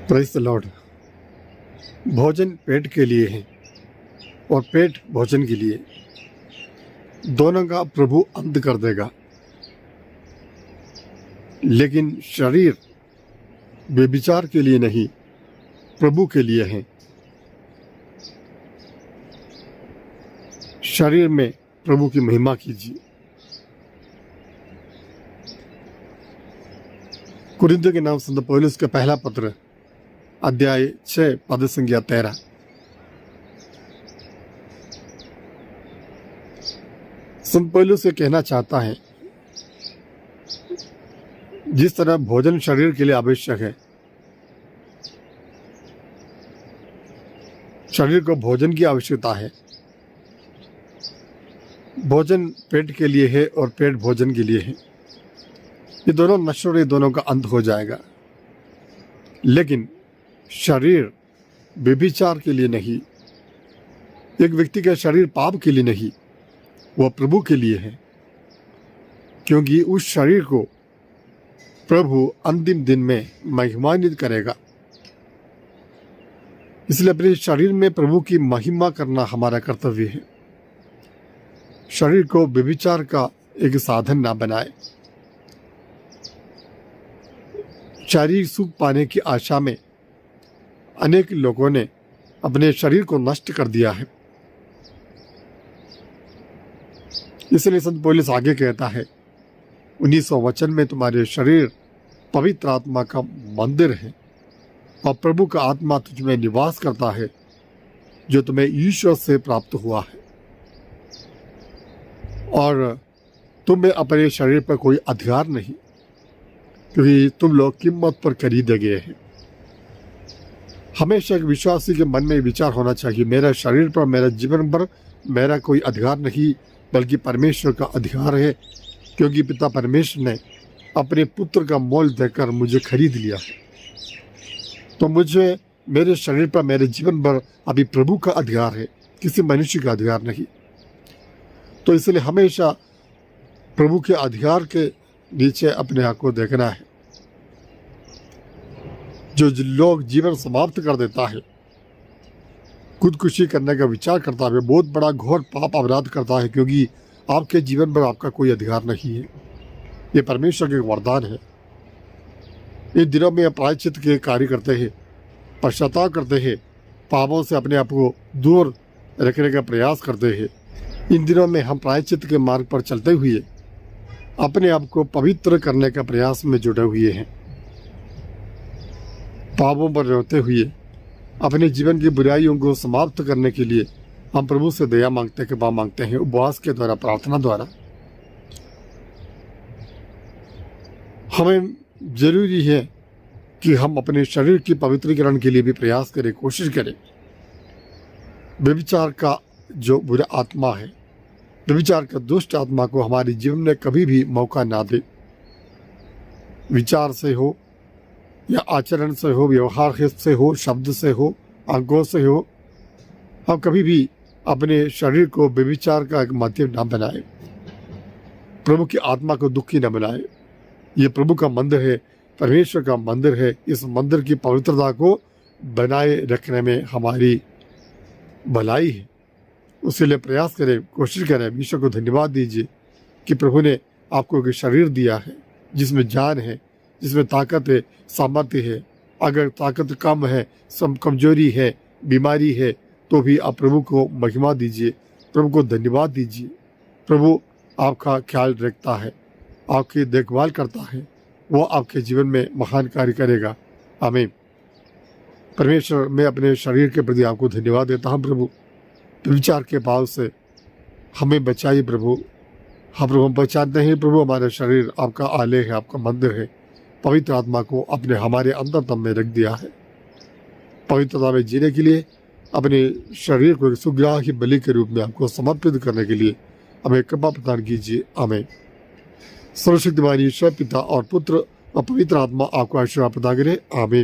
Praise the Lord. भोजन पेट के लिए है और पेट भोजन के लिए, दोनों का प्रभु अंत कर देगा। लेकिन शरीर व्यभिचार के लिए नहीं, प्रभु के लिए है। शरीर में प्रभु की महिमा कीजिए। कुरिन्थियों के नाम संत पौलुस का पहला पत्र अध्याय 6 पद संख्या 13। संत पौलुस ये कहना चाहता है, जिस तरह भोजन शरीर के लिए आवश्यक है, शरीर को भोजन की आवश्यकता है। भोजन पेट के लिए है और पेट भोजन के लिए है। ये दोनों नश्वर, ये दोनों का अंत हो जाएगा। लेकिन शरीर व्यभिचार के लिए नहीं, एक व्यक्ति का शरीर पाप के लिए नहीं, वह प्रभु के लिए है। क्योंकि उस शरीर को प्रभु अंतिम दिन में महिमान्वित करेगा। इसलिए अपने शरीर में प्रभु की महिमा करना हमारा कर्तव्य है। शरीर को व्यभिचार का एक साधन ना बनाए। शारीरिक सुख पाने की आशा में अनेक लोगों ने अपने शरीर को नष्ट कर दिया है। इसलिए संत पौलुस आगे कहता है 19वां वचन में, तुम्हारे शरीर पवित्र आत्मा का मंदिर है और प्रभु का आत्मा तुझ में निवास करता है, जो तुम्हें ईश्वर से प्राप्त हुआ है। और तुम्हें अपने शरीर पर कोई अधिकार नहीं, क्योंकि तुम लोग कीमत पर खरीदे गए हैं। हमेशा एक विश्वासी के मन में विचार होना चाहिए, मेरा शरीर पर, मेरा जीवन पर मेरा कोई अधिकार नहीं, बल्कि परमेश्वर का अधिकार है। क्योंकि पिता परमेश्वर ने अपने पुत्र का मोल देकर मुझे खरीद लिया है। तो मुझे मेरे शरीर पर, मेरे जीवन पर अभी प्रभु का अधिकार है, किसी मनुष्य का अधिकार नहीं। तो इसलिए हमेशा प्रभु के अधिकार के नीचे अपने आप को देखना है। जो लोग जीवन समाप्त कर देता है, खुदकुशी करने का विचार करता है, बहुत बड़ा घोर पाप अपराध करता है, क्योंकि आपके जीवन पर आपका कोई अधिकार नहीं है। ये परमेश्वर के वरदान है। इन दिनों में प्रायश्चित के कार्य करते हैं, पश्चाताप करते हैं, पापों से अपने आप को दूर रखने का प्रयास करते हैं। इन दिनों में हम प्रायश्चित के मार्ग पर चलते हुए अपने आप को पवित्र करने का प्रयास में जुटे हुए हैं। पापों पर रहते हुए अपने जीवन की बुराइयों को समाप्त करने के लिए हम प्रभु से दया मांगते के बाद मांगते हैं, उपवास के द्वारा, प्रार्थना द्वारा। हमें जरूरी है कि हम अपने शरीर की पवित्रीकरण के लिए भी प्रयास करें, कोशिश करें। व्यभिचार का जो बुरा आत्मा है, व्यभिचार का दुष्ट आत्मा को हमारे जीवन में कभी भी मौका ना दे। विचार से हो या आचरण से हो, व्यवहार से हो, शब्द से हो, अंगों से हो, हम कभी भी अपने शरीर को व्यभिचार का एक माध्यम ना बनाए। प्रभु की आत्मा को दुखी न बनाए। ये प्रभु का मंदिर है, परमेश्वर का मंदिर है। इस मंदिर की पवित्रता को बनाए रखने में हमारी भलाई है। उसके लिए प्रयास करें, कोशिश करें। ईश्वर को धन्यवाद दीजिए कि प्रभु ने आपको एक शरीर दिया है जिसमें जान है, जिसमें ताकत है, सामर्थ्य है। अगर ताकत कम है, कमजोरी है, बीमारी है, तो भी आप प्रभु को महिमा दीजिए, प्रभु को धन्यवाद दीजिए। प्रभु आपका ख्याल रखता है, आपकी देखभाल करता है, वो आपके जीवन में महान कार्य करेगा। आमीन। परमेश्वर, मैं अपने शरीर के प्रति आपको धन्यवाद देता हूँ प्रभु। विचार के भाव से हमें बचाइए प्रभु। हम प्रभु, हम पहचानते हैं प्रभु, हमारा शरीर आपका आलय है, आपका मंदिर है। पवित्र आत्मा को अपने हमारे अंतरतम में रख दिया है। पवित्रता में जीने के लिए अपने शरीर को सुग्राही बलि के रूप में आपको समर्पित करने के लिए हमें कृपा प्रदान कीजिए। आमीन। सर्वशक्तिमान ईश्वर पिता और पुत्र और पवित्र आत्मा आपको आशीर्वाद प्रदान करे। आमीन।